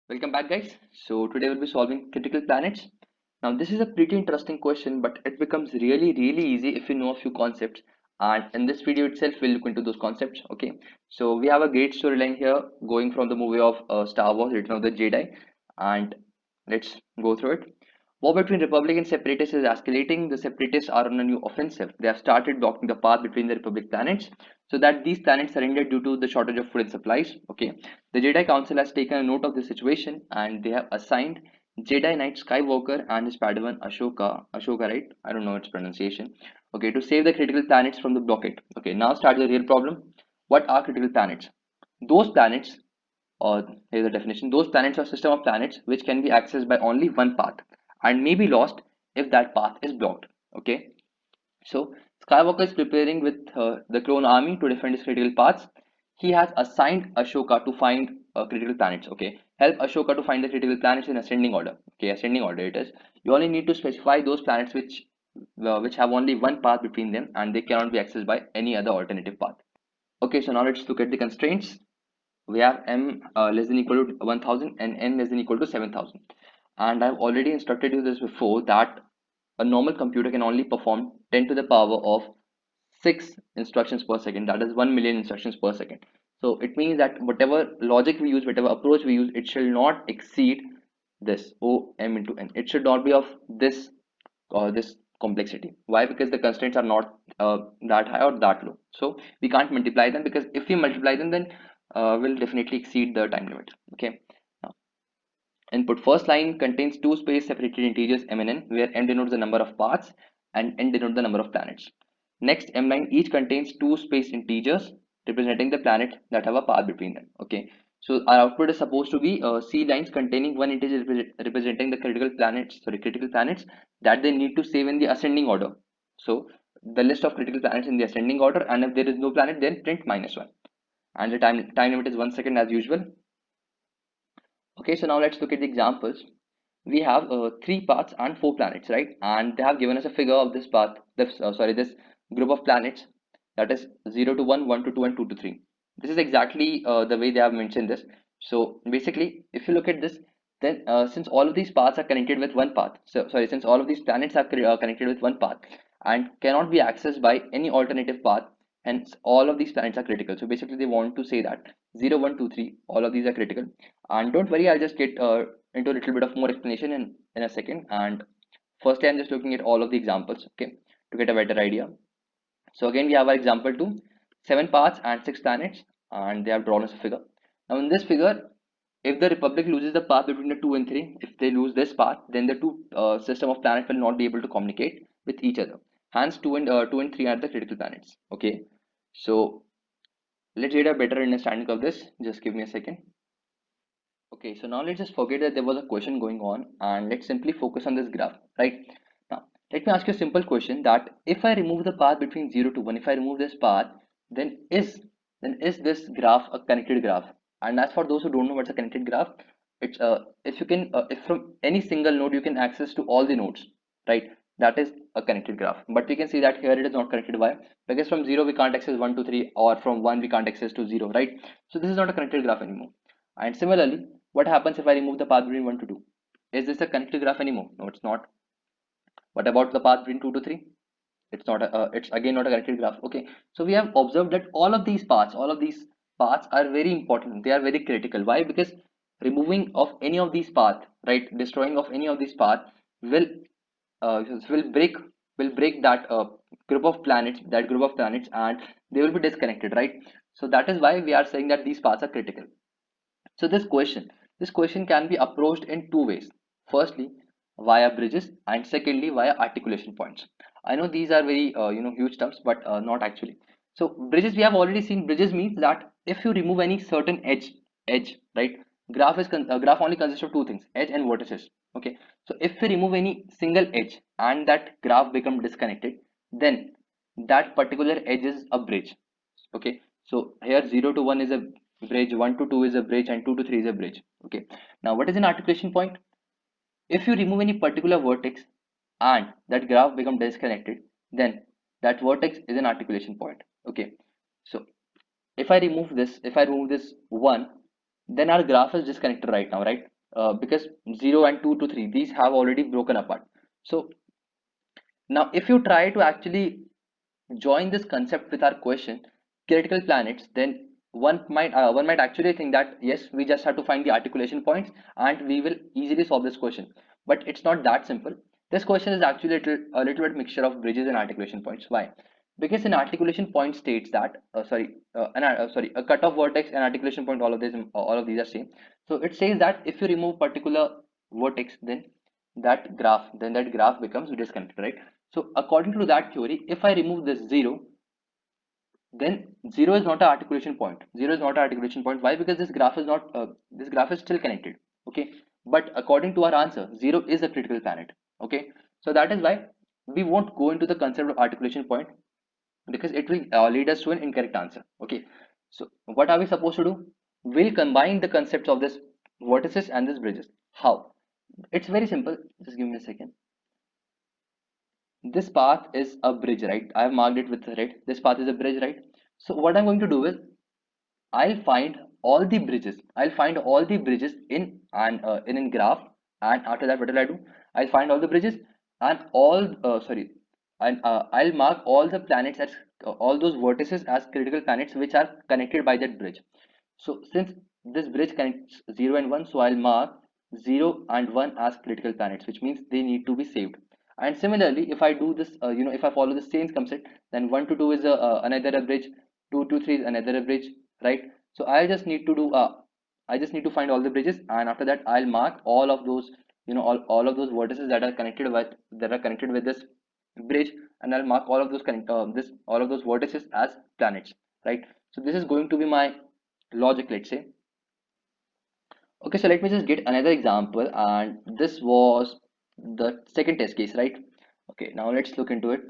Welcome back, guys. So today we'll be solving critical planets. Now this is a pretty interesting question, but it becomes really easy if you know a few concepts. And in this video itself, we'll look into those concepts. Okay. So we have a great storyline here, going from the movie of Star Wars, Return of the Jedi, and let's go through it. War between Republic and Separatists is escalating. The Separatists are on a new offensive. They have started blocking the path between the Republic planets so that these planets surrender due to the shortage of food and supplies. Okay, the Jedi Council has taken a note of the situation and they have assigned Jedi Knight Skywalker and his Padawan Ashoka, right? I don't know its pronunciation. Okay, to save the critical planets from the blockade. Okay, now start the real problem. What are critical planets? Those planets, or here's the definition, those planets are system of planets which can be accessed by only one path and may be lost if that path is blocked. Okay, so Skywalker is preparing with the clone army to defend his critical paths. He has assigned Ashoka to find critical planets. Okay, help Ashoka to find the critical planets in ascending order. Okay, ascending order it is. You only need to specify those planets which have only one path between them and they cannot be accessed by any other alternative path. Okay, so now let's look at the constraints. We have m less than equal to 1000 and n less than equal to 7000. And I've already instructed you this before that a normal computer can only perform 10 to the power of 6 instructions per second, that is 1 million instructions per second. So it means that whatever logic we use, whatever approach we use, it shall not exceed this o m into n. It should not be of this complexity. Why? Because the constraints are not that high or that low, so we can't multiply them, because if we multiply them, then we'll definitely exceed the time limit. Okay, now input first line contains two space separated integers m and n, where m denotes the number of paths and n denotes the number of planets. Next m line each contains two space integers representing the planet that have a path between them. Okay, so our output is supposed to be c lines containing one integer representing the critical planets that they need to save in the ascending order. So the list of critical planets in the ascending order, and if there is no planet, then print -1, and the time limit is 1 second as usual. Okay, so now let's look at the examples. We have three paths and four planets, right? And they have given us a figure of this path, this group of planets, that is 0 to 1, 1 to 2, and 2 to 3. This is exactly the way they have mentioned this. So basically, if you look at this, then since all of these paths are connected with one path, since all of these planets are connected with one path and cannot be accessed by any alternative path, hence all of these planets are critical. So basically, they want to say that 0, 1, 2, 3, all of these are critical. And don't worry, I'll just get into a little bit of more explanation in a second. And firstly, I'm just looking at all of the examples, okay, to get a better idea. So again, we have our example 2, 7 paths and 6 planets, and they have drawn us a figure. Now in this figure, if the Republic loses the path between the 2 and 3, if they lose this path, then the two system of planets will not be able to communicate with each other. Hence 2 and 3 are the critical planets. Okay, so let's get a better understanding of this. Just give me a second. Okay, so now let's just forget that there was a question going on and let's simply focus on this graph, right? Now, let me ask you a simple question that if I remove the path between 0 to 1, if I remove this path, then is this graph a connected graph? And as for those who don't know what's a connected graph, it's if from any single node you can access to all the nodes, right? That is a connected graph. But we can see that here it is not connected. Why? Because from 0 we can't access 1 to 3, or from 1 we can't access to 0, right? So this is not a connected graph anymore. And similarly, what happens if I remove the path between 1 to 2? Is this a connected graph anymore? No, it's not. What about the path between 2 to 3? It's not it's again not a connected graph. Okay, so we have observed that all of these paths are very important. They are very critical. Why? Because removing of any of these paths, right, destroying of any of these paths will uh, will break will break that group of planets, and they will be disconnected, right? So that is why we are saying that these paths are critical. So this question can be approached in two ways. Firstly, via bridges, and secondly, via articulation points. I know these are very huge terms, but not actually. So bridges, we have already seen. Bridges means that if you remove any certain edge, right? Graph only consists of two things: edge and vertices. Okay. So if we remove any single edge and that graph become disconnected, then that particular edge is a bridge. Okay, so here 0 to 1 is a bridge, 1 to 2 is a bridge, and 2 to 3 is a bridge. Okay, now what is an articulation point? If you remove any particular vertex and that graph become disconnected, then that vertex is an articulation point. Okay, so if I remove this 1, then our graph is disconnected right now, right? because 0 and 2 to 3, these have already broken apart. So now if you try to actually join this concept with our question, critical planets, then one might actually think that yes, we just have to find the articulation points and we will easily solve this question. But it's not that simple. This question is actually a little bit mixture of bridges and articulation points. Why? Because an articulation point states that sorry, a cutoff vertex and articulation point, all of these are same. So it says that if you remove particular vertex, then that graph becomes disconnected, right? So according to that theory, if I remove this 0, then 0 is not an articulation point. 0 is not an articulation point. Why? Because this graph is still connected. Okay. But according to our answer, 0 is a critical planet. Okay. So that is why we won't go into the concept of articulation point, because it will lead us to an incorrect answer. Okay. So what are we supposed to do? We'll combine the concepts of this vertices and this bridges. How? It's very simple. Just give me a second. This path is a bridge, right? I have marked it with red. This path is a bridge, right? So what I'm going to do is I'll find all the bridges. I'll find all the bridges in graph, and after that, what will I do? I'll find all the bridges and I'll mark all the planets as all those vertices as critical planets which are connected by that bridge. So since this bridge connects 0 and 1, so I'll mark 0 and 1 as critical planets, which means they need to be saved. And similarly, if I do this, if I follow the same concept, then 1 to 2 is another a bridge, 2 to 3 is another a bridge, right? So I just need to find all the bridges, and after that, I'll mark all of those, all of those vertices that are connected with this bridge, and I'll mark all of those all of those vertices as planets, right? So this is going to be my logic, let's say. Okay, so let me just get another example, and this was the second test case, right? Okay, now let's look into it.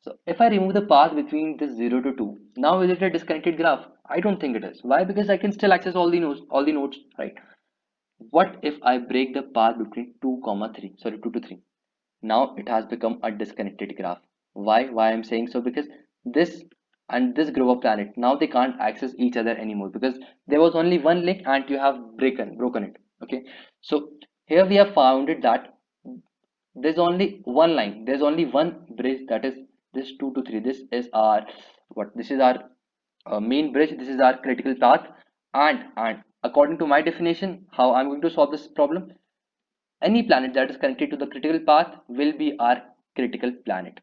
So if I remove the path between this 0 to 2, now is it a disconnected graph? I don't think it is. Why? Because I can still access all the nodes, right? What if I break the path between 2 comma 3, sorry, 2 to 3? Now it has become a disconnected graph. Why I'm saying so? Because this and this group of planet, now they can't access each other anymore, because there was only one link and you have broken it. Okay, so here we have found it that there's only one line, there's only one bridge, that is this 2 to 3. This is our main bridge, this is our critical path. And according to my definition, how I'm going to solve this problem, any planet that is connected to the critical path will be our critical planet.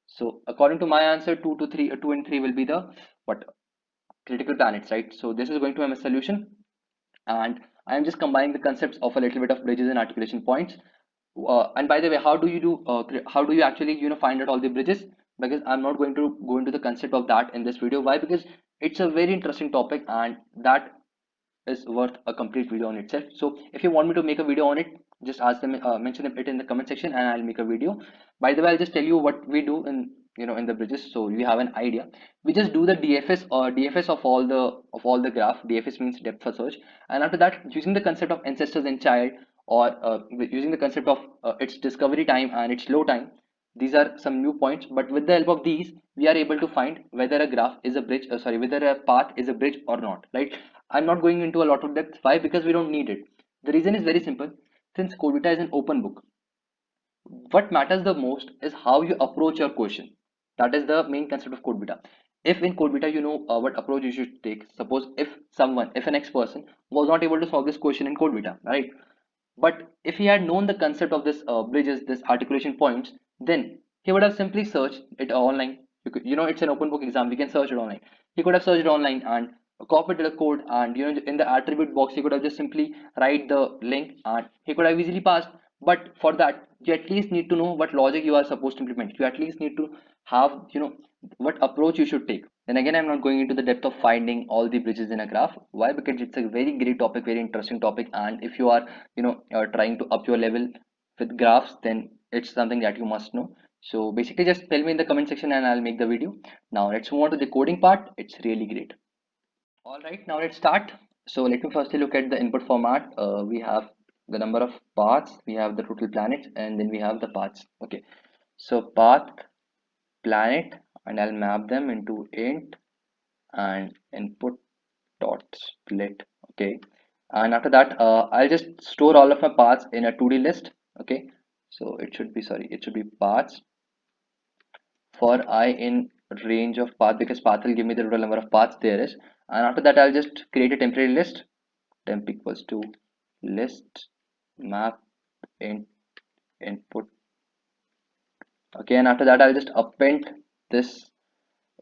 So according to my answer, 2 to 3, 2 and 3 will be the what critical planets, right? So this is going to be my solution, and I am just combining the concepts of a little bit of bridges and articulation points. And by the way, how do you actually find out all the bridges? Because I'm not going to go into the concept of that in this video. Why? Because it's a very interesting topic, and that is worth a complete video on itself. So if you want me to make a video on it, just ask them, mention it in the comment section, and I'll make a video. By the way, I'll just tell you what we do in the bridges, so you have an idea. We just do the DFS of all the graph. DFS means depth first search, and after that, using the concept of ancestors and child, or using the concept of its discovery time and its low time. These are some new points, but with the help of these, we are able to find whether a graph is a bridge, whether a path is a bridge or not, right? I'm not going into a lot of depth. Why? Because we don't need it. The reason is very simple. Since CodeVita is an open book, what matters the most is how you approach your question. That is the main concept of CodeVita. If in CodeVita you know what approach you should take, suppose if an X person was not able to solve this question in CodeVita, right? But if he had known the concept of this bridges, this articulation points, then he would have simply searched it online. It's an open book exam. We can search it online. He could have searched it online and copied the code, and in the attribute box he could have just simply write the link, and he could have easily passed. But for that, you at least need to know what logic you are supposed to implement. You at least need to have what approach you should take. Then again, I'm not going into the depth of finding all the bridges in a graph. Why? Because it's a very great topic, very interesting topic, and if you are trying to up your level with graphs, then it's something that you must know. So basically, just tell me in the comment section and I'll make the video. Now let's move on to the coding part. It's really great. All right, now let's start. So let me firstly look at the input format. We have the number of paths, we have the total planets, and then we have the paths. Okay, so path, planet, and I'll map them into int and input dot split. Okay, And after that, I'll just store all of my paths in a 2D list. Okay, so it should be, sorry, it should be paths for I in range of path, because path will give me the total number of paths there is. And after that, I'll just create a temporary list. Temp equals to list map in input. Okay, and after that, I'll just append this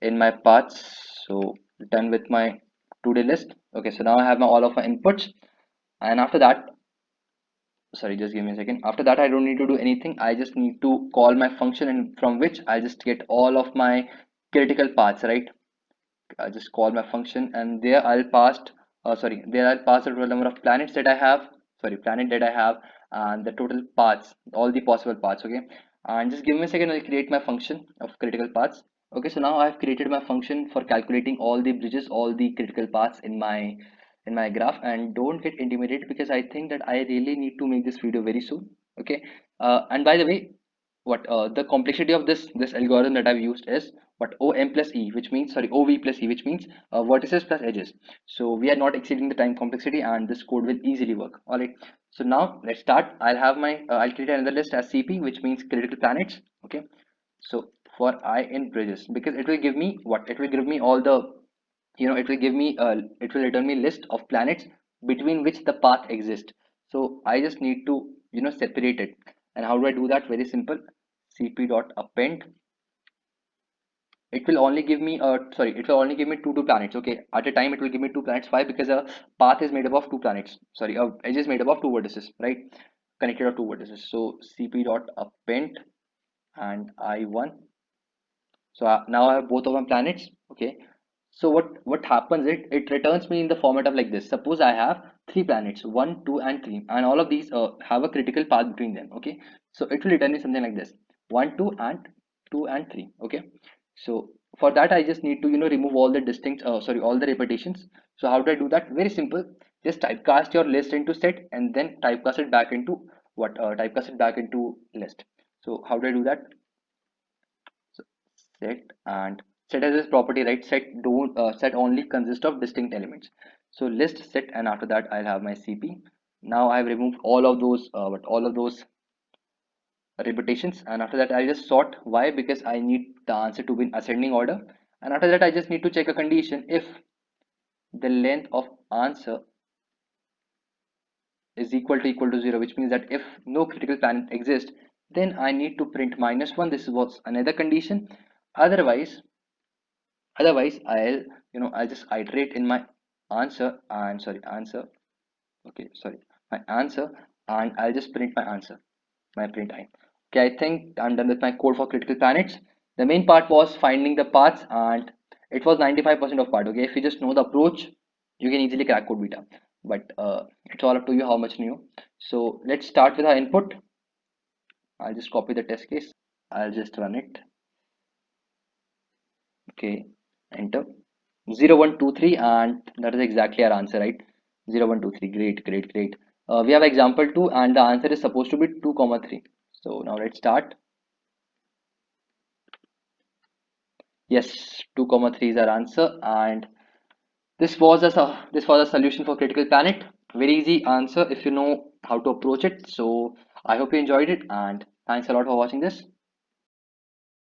in my paths. So done with my to-do list. Okay, so now I have my all of my inputs. And after that, sorry, just give me a second. After that, I don't need to do anything. I just need to call my function, and from which I just get all of my critical paths, right? I just call my function, and there I'll pass, there I'll pass the total number of planets that I have, planet that I have, and the total paths, all the possible paths. Okay, and just give me a second. I'll create my function of critical paths. Okay, so now I've created my function for calculating all the bridges, all the critical paths in my graph. And don't get intimidated, because I think that I really need to make this video very soon. Okay, and by the way, what the complexity of this algorithm that I've used is what OM plus E, which means, sorry, OV plus E, which means vertices plus edges. So we are not exceeding the time complexity, and this code will easily work. All right. So now let's start. I'll have my I'll create another list as CP, which means critical planets. Okay. So for I in bridges, because it will give me what, it will give me all the, it will give me it will return me list of planets between which the path exists. So I just need to separate it. And how do I do that? Very simple. Cp dot append. It will only give me it will only give me two planets. Okay, at a time it will give me two planets. Why? Because a path is made up of two planets, sorry, a edge is made up of two vertices, right? Connected of two vertices. So cp dot append and I1. So now I have both of my planets. Okay, so what happens, it returns me in the format of like this. Suppose I have three planets, 1 2 and 3, and all of these have a critical path between them. Okay, so it will return me something like this: 1 2 and 3. Okay, so for that I just need to remove all the distinct all the repetitions. So how do I do that? Very simple. Just typecast your list into set, and then typecast it back into typecast it back into list. So how do I do that? So set, and set has this property, right? Set only consists of distinct elements. So list set, and after that I'll have my CP. Now I've removed all of those repetitions, and after that I'll just sort. Why? Because I need the answer to be in ascending order. And after that I just need to check a condition. If the length of answer is equal to 0, which means that if no critical planet exists, then I need to print -1. This was another condition. Otherwise otherwise I'll just iterate in my answer, and answer. Okay, sorry, my answer, and I'll just print my answer, my print time. Okay, I think I'm done with my code for critical planets. The main part was finding the paths, and it was 95% of part. Okay, if you just know the approach, you can easily crack code beta. But it's all up to you how much new. So let's start with our input. I'll just copy the test case. I'll just run it. Okay, enter. 0 1 2 3, and that is exactly our answer, right? 0 1 2 3. Great, great, great. We have example 2, and the answer is supposed to be 2 3. So now let's start. Yes, 2 3 is our answer, and this was a solution for critical planet. Very easy answer if you know how to approach it. So I hope you enjoyed it, and thanks a lot for watching this.